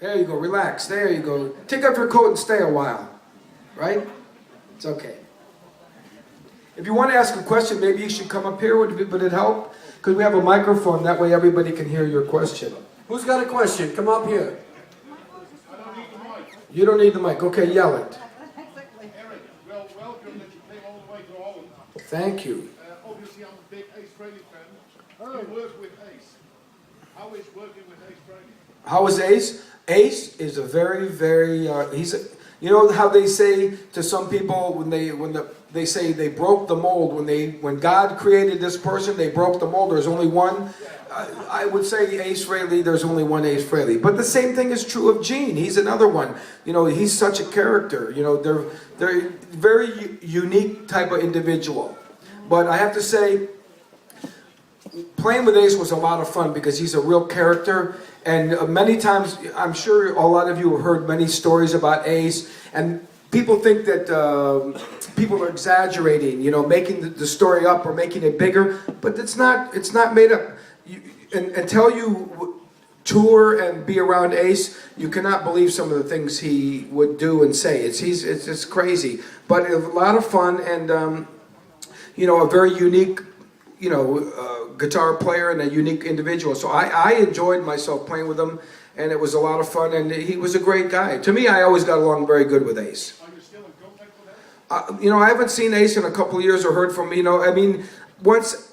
There you go, relax, there you go. Take off your coat and stay a while, right? It's okay. If you want to ask a question, maybe you should come up here, would it help? Because we have a microphone, that way everybody can hear your question. Who's got a question? Come up here. You don't need the mic, okay, yell it. Eric, well, welcome that you came all the way to Holland. Thank you. Obviously, I'm a big Ace Frehley fan. You work with Ace. How is working with Ace Frehley? How is Ace? Ace is a very, you know how they say to some people they say they broke the mold, when God created this person, they broke the mold, there's only one. I would say Ace Frehley, there's only one Ace Frehley. But the same thing is true of Gene. He's another one. You know, he's such a character. You know, they're very unique type of individual. But I have to say, playing with Ace was a lot of fun because he's a real character. And many times, I'm sure a lot of you have heard many stories about Ace. And people think that people are exaggerating, you know, making the story up or making it bigger. But it's not made up. Until you tour and be around Ace, you cannot believe some of the things he would do and say. It's crazy, but a lot of fun and you know, a very unique, you know, guitar player and a unique individual. So I enjoyed myself playing with him, and it was a lot of fun. And he was a great guy. To me, I always got along very good with Ace. Are you still in contact with Ace? You know, I haven't seen Ace in a couple of years or heard from him. You know, I mean, once.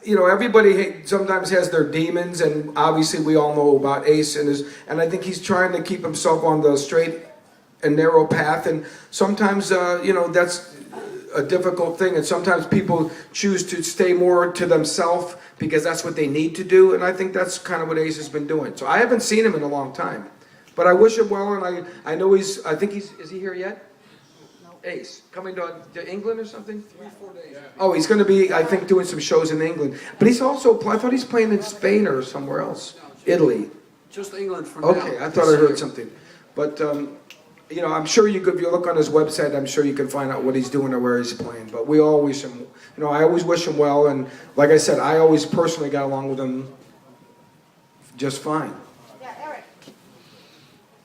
You know, everybody sometimes has their demons, and obviously we all know about Ace and I think he's trying to keep himself on the straight and narrow path, and sometimes, you know, that's a difficult thing, and sometimes people choose to stay more to themselves because that's what they need to do, and I think that's kind of what Ace has been doing. So I haven't seen him in a long time, but I wish him well, and I know is he here yet? Ace, coming to England or something? 3-4 days. Oh, he's going to be, I think, doing some shows in England. But he's also, I thought he's playing in Spain or somewhere else. Italy. Just England for now. Okay, I thought I heard something. But, you know, I'm sure if you look on his website, I'm sure you can find out what he's doing or where he's playing. But we all wish him, you know, I always wish him well. And like I said, I always personally got along with him just fine. Yeah, Eric,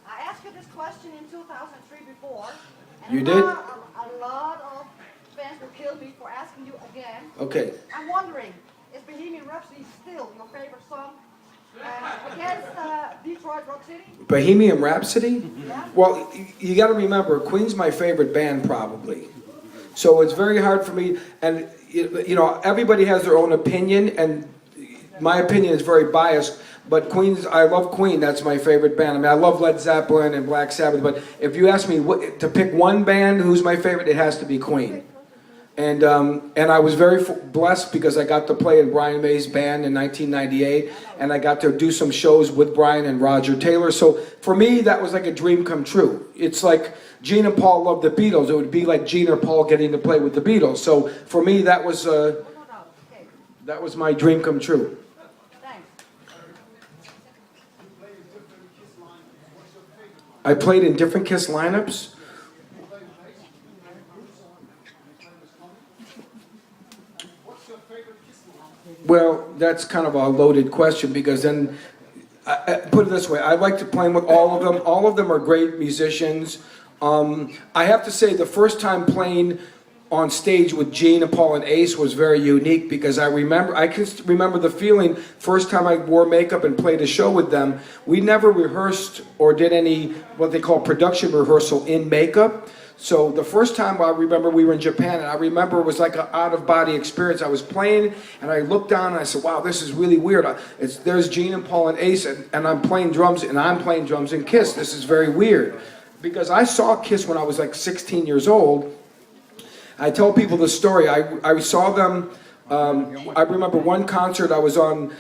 I asked you this question in 2003 before. And You did? A lot of fans will kill me for asking you again. Okay. I'm wondering, is Bohemian Rhapsody still your favorite song against Detroit Rock City? Bohemian Rhapsody? Yeah. Well, you got to remember, Queen's my favorite band probably. So it's very hard for me, and you know, everybody has their own opinion, and my opinion is very biased. But I love Queen. That's my favorite band. I mean, I love Led Zeppelin and Black Sabbath. But if you ask me to pick one band who's my favorite, it has to be Queen. And I was very blessed because I got to play in Brian May's band in 1998, and I got to do some shows with Brian and Roger Taylor. So for me, that was like a dream come true. It's like Gene and Paul loved the Beatles. It would be like Gene or Paul getting to play with the Beatles. So for me, that was my dream come true. I played in different Kiss lineups. Well, that's kind of a loaded question because then, put it this way, I like to play with all of them. All of them are great musicians. I have to say the first time playing on stage with Gene and Paul and Ace was very unique because I can remember the feeling first time I wore makeup and played a show with them. We never rehearsed or did any what they call production rehearsal in makeup. So the first time I remember we were in Japan, and I remember it was like an out-of-body experience. I was playing and I looked down and I said, wow, this is really weird. There's Gene and Paul and Ace and I'm playing drums in Kiss. This is very weird. Because I saw Kiss when I was like 16 years old. I tell people the story. I saw them. I remember one concert I was on.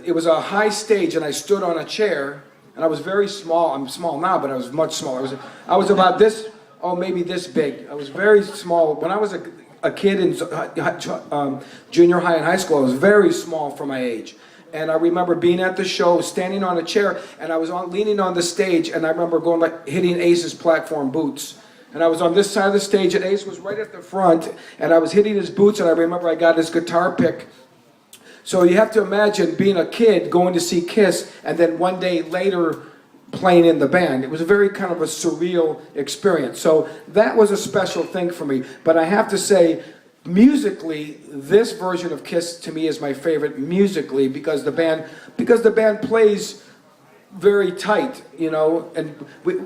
It was a high stage, and I stood on a chair, and I was very small. I'm small now, but I was much smaller. I was about this, maybe this big. I was very small when I was a kid in junior high and high school. I was very small for my age. And I remember being at the show, standing on a chair, and I was leaning on the stage, and I remember hitting Ace's platform boots. And I was on this side of the stage, and Ace was right at the front, and I was hitting his boots, and I remember I got his guitar pick. So you have to imagine being a kid going to see Kiss, and then one day later playing in the band. It was a very kind of a surreal experience. So that was a special thing for me. But I have to say, musically, this version of Kiss to me is my favorite musically because the band plays very tight, you know, and we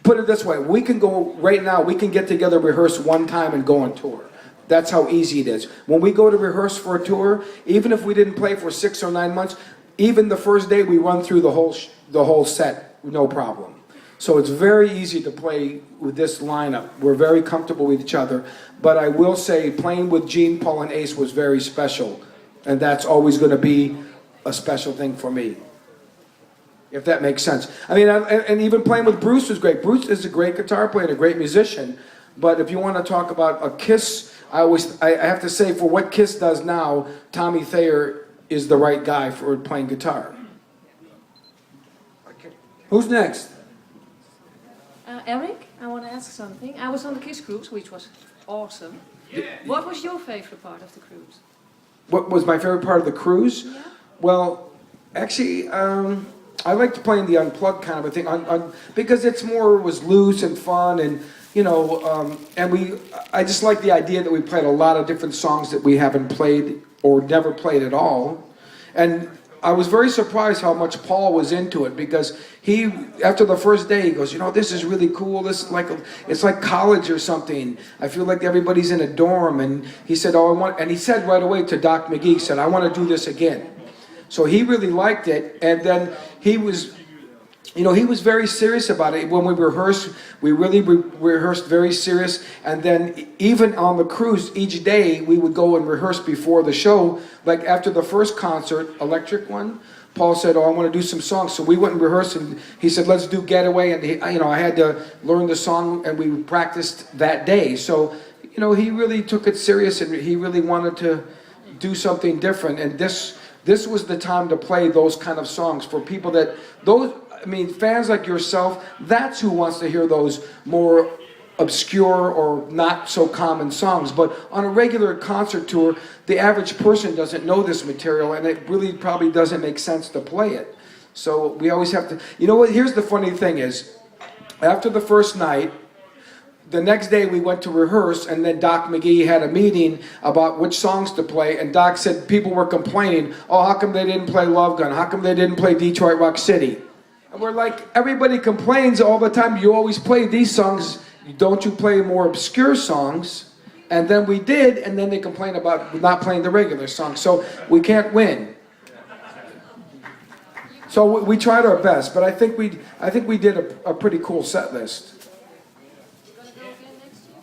put it this way, we can go right now, we can get together, rehearse one time and go on tour. That's how easy it is. When we go to rehearse for a tour, even if we didn't play for 6 or 9 months, even the first day we run through the whole set, no problem. So it's very easy to play with this lineup. We're very comfortable with each other. But I will say playing with Gene, Paul, and Ace was very special. And that's always going to be a special thing for me. If that makes sense. I mean, and even playing with Bruce was great. Bruce is a great guitar player and a great musician. But if you want to talk about a Kiss, I have to say for what Kiss does now, Tommy Thayer is the right guy for playing guitar. Who's next? Eric, I want to ask something. I was on the Kiss cruise, which was awesome. What was your favorite part of the cruise? What was my favorite part of the cruise? Yeah. Well, actually, I liked playing the unplugged kind of a thing, because it was loose and fun, and you know, I just like the idea that we played a lot of different songs that we haven't played or never played at all, and I was very surprised how much Paul was into it because after the first day, he goes, you know, this is really cool. This is it's like college or something. I feel like everybody's in a dorm. And he said, and he said right away to Doc McGee, he said, I want to do this again. So he really liked it. And then he was very serious about it. When we rehearsed, we really rehearsed very serious. And then even on the cruise, each day we would go and rehearse before the show. Like after the first concert, electric one, Paul said, I want to do some songs. So we went and rehearsed, and he said, let's do Getaway. And I had to learn the song, and we practiced that day. So, he really took it serious, and he really wanted to do something different. And this was the time to play those kind of songs for people fans like yourself. That's who wants to hear those more obscure or not so common songs. But on a regular concert tour, the average person doesn't know this material, and it really probably doesn't make sense to play it. So we always have to, here's the funny thing is, after the first night, the next day we went to rehearse, and then Doc McGee had a meeting about which songs to play, and Doc said people were complaining, how come they didn't play Love Gun? How come they didn't play Detroit Rock City? And we're like, everybody complains all the time, you always play these songs, don't you play more obscure songs? And then we did, and then they complain about not playing the regular songs. So we can't win. So we tried our best, but I think we did a pretty cool set list. You're going to go again next year?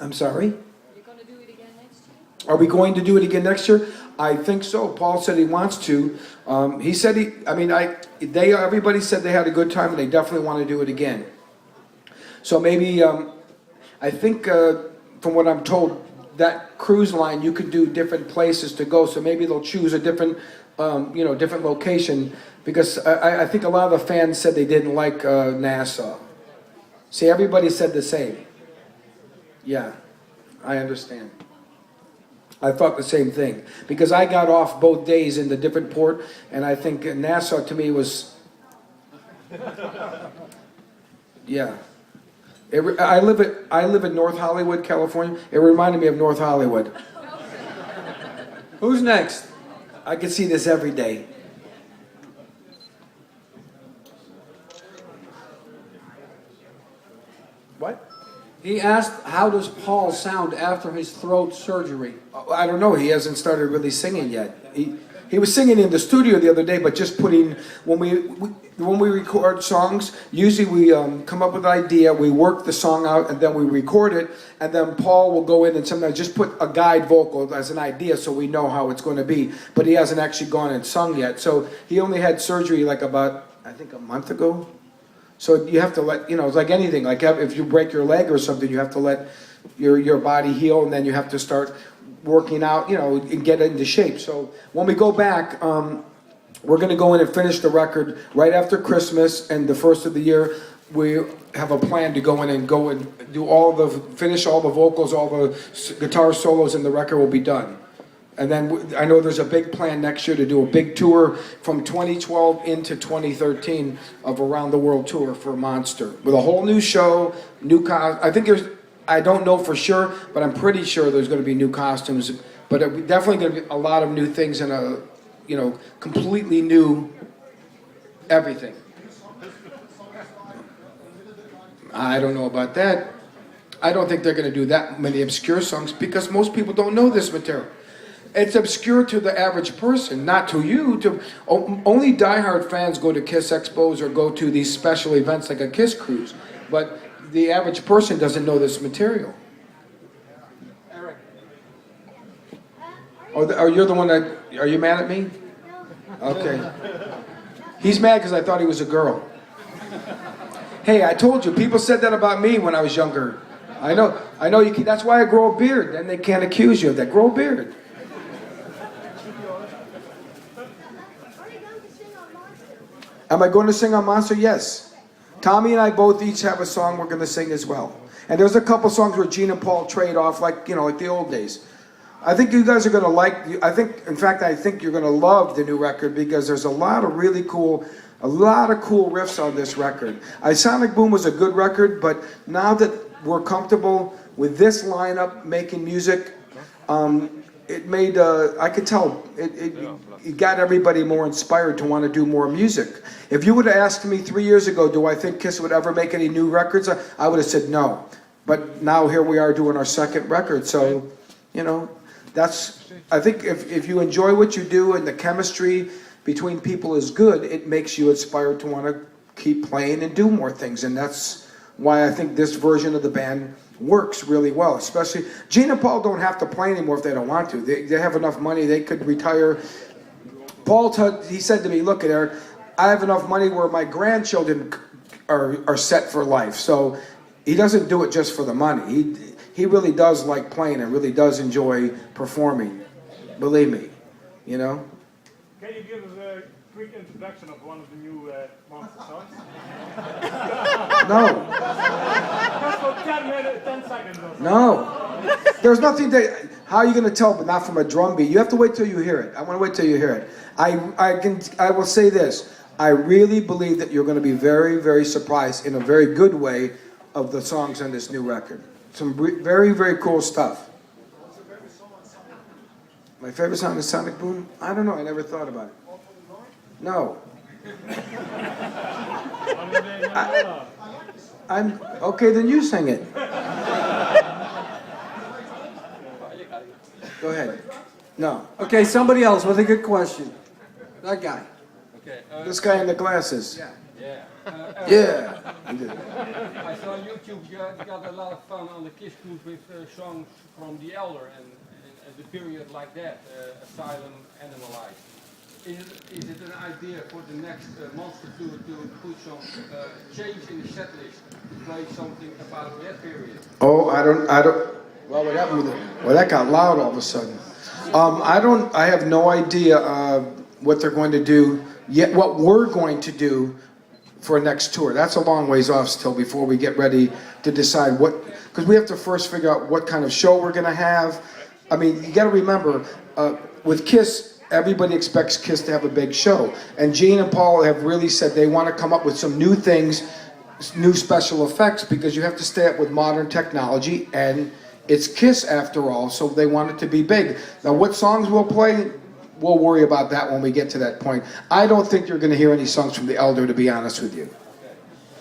I'm sorry? You're going to do it again next year? Are we going to do it again next year? I think so. Paul said he wants to. He said everybody said they had a good time, and they definitely want to do it again. So maybe, I think from what I'm told, that cruise line, you could do different places to go. So maybe they'll choose a different, different location. Because I think a lot of the fans said they didn't like Nassau. See, everybody said the same. Yeah, I understand. I thought the same thing. Because I got off both days in the different port, and I think Nassau to me was... Yeah. I live in North Hollywood, California. It reminded me of North Hollywood. Who's next? I can see this every day. What? He asked, how does Paul sound after his throat surgery? I don't know. He hasn't started really singing yet. He was singing in the studio the other day, but just putting when we record songs, usually we come up with an idea, we work the song out, and then we record it, and then Paul will go in and sometimes just put a guide vocal as an idea so we know how it's going to be. But he hasn't actually gone and sung yet. So he only had surgery like about, I think, a month ago. So you have to let, it's like anything. Like if you break your leg or something, you have to let your body heal, and then you have to start working out, and get into shape. So when we go back, we're going to go in and finish the record right after Christmas and the first of the year. We have a plan to go in and finish all the vocals, all the guitar solos, and the record will be done. And then I know there's a big plan next year to do a big tour from 2012 into 2013 of around the world tour for Monster with a whole new show, I think I don't know for sure, but I'm pretty sure there's going to be new costumes. But definitely going to be a lot of new things and completely new everything. I don't know about that. I don't think they're going to do that many obscure songs because most people don't know this material. It's obscure to the average person, not to you. Only diehard fans go to Kiss Expos or go to these special events like a Kiss Cruise. But the average person doesn't know this material. Eric. Oh, you're the one that... Are you mad at me? Okay. He's mad because I thought he was a girl. Hey, I told you, people said that about me when I was younger. I know you can, that's why I grow a beard, then they can't accuse you of that. Grow a beard. Am I going to sing on Monster? Yes. Tommy and I both each have a song we're going to sing as well. And there's a couple songs where Gene and Paul trade off like the old days. I think you guys are going to in fact, I think you're going to love the new record because there's a lot of cool riffs on this record. Sonic Boom was a good record, but now that we're comfortable with this lineup making music, it made, I could tell, it got everybody more inspired to want to do more music. If you would have asked me 3 years ago, do I think Kiss would ever make any new records? I would have said no. But now here we are doing our second record, so, I think if you enjoy what you do and the chemistry between people is good, it makes you inspired to want to keep playing and do more things. And that's why I think this version of the band works really well. Especially, Gene and Paul don't have to play anymore if they don't want to. They have enough money, they could retire. Paul, he said to me, look, Eric, I have enough money where my grandchildren are set for life. So he doesn't do it just for the money. He really does like playing and really does enjoy performing. Believe me, Can you give us a quick introduction of one of the new Monster songs? No. Just for 10 seconds or so. No. There's nothing how are you going to tell, but not from a drum beat? You have to wait till you hear it. I want to wait till you hear it. I will say this. I really believe that you're going to be very, very surprised in a very good way of the songs on this new record. Some very, very cool stuff. My favorite song is Sonic Boom? I don't know. I never thought about it. No. I'm okay, then you sing it. Go ahead. No. Okay, somebody else with a good question. That guy. Okay. This guy in the glasses. Yeah. Yeah. I saw on YouTube you got a lot of fun on the Kiss Cruise with songs from The Elder and the period like that, Asylum, Animalized. Is it an idea for the next Monster tour to put some change in the set list to play something about that period? Oh, I don't. Well, what happened with it? Well, that got loud all of a sudden. I have no idea what they're going to do yet. What we're going to do for a next tour. That's a long ways off still before we get ready to decide because we have to first figure out what kind of show we're going to have. I mean, you got to remember, with Kiss, everybody expects Kiss to have a big show. And Gene and Paul have really said they want to come up with some new things, new special effects, because you have to stay up with modern technology, and it's Kiss after all, so they want it to be big. Now, what songs we'll play, we'll worry about that when we get to that point. I don't think you're going to hear any songs from The Elder, to be honest with you.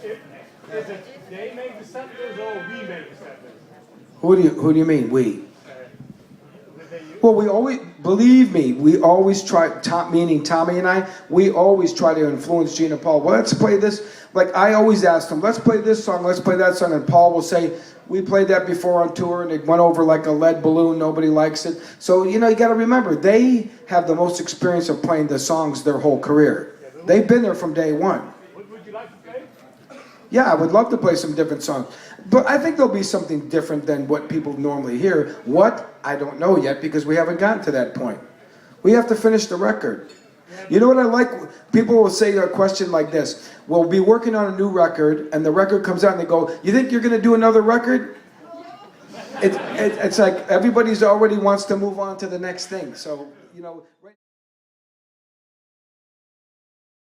Is it they make the set list or we make the set list? Who do you mean, we? Well, we always, believe me, we always try, meaning Tommy and I, we always try to influence Gene and Paul. Well, let's play this. Like, I always ask them, let's play this song, let's play that song. And Paul will say, we played that before on tour, and it went over like a lead balloon. Nobody likes it. So, you got to remember, they have the most experience of playing the songs their whole career. They've been there from day one. Would you like to play? Yeah, I would love to play some different songs. But I think there'll be something different than what people normally hear. What? I don't know yet, because we haven't gotten to that point. We have to finish the record. You know what I like? People will say a question like this. We'll be working on a new record, and the record comes out, and they go, you think you're going to do another record? it's like everybody's already wants to move on to the next thing. So, you know. Right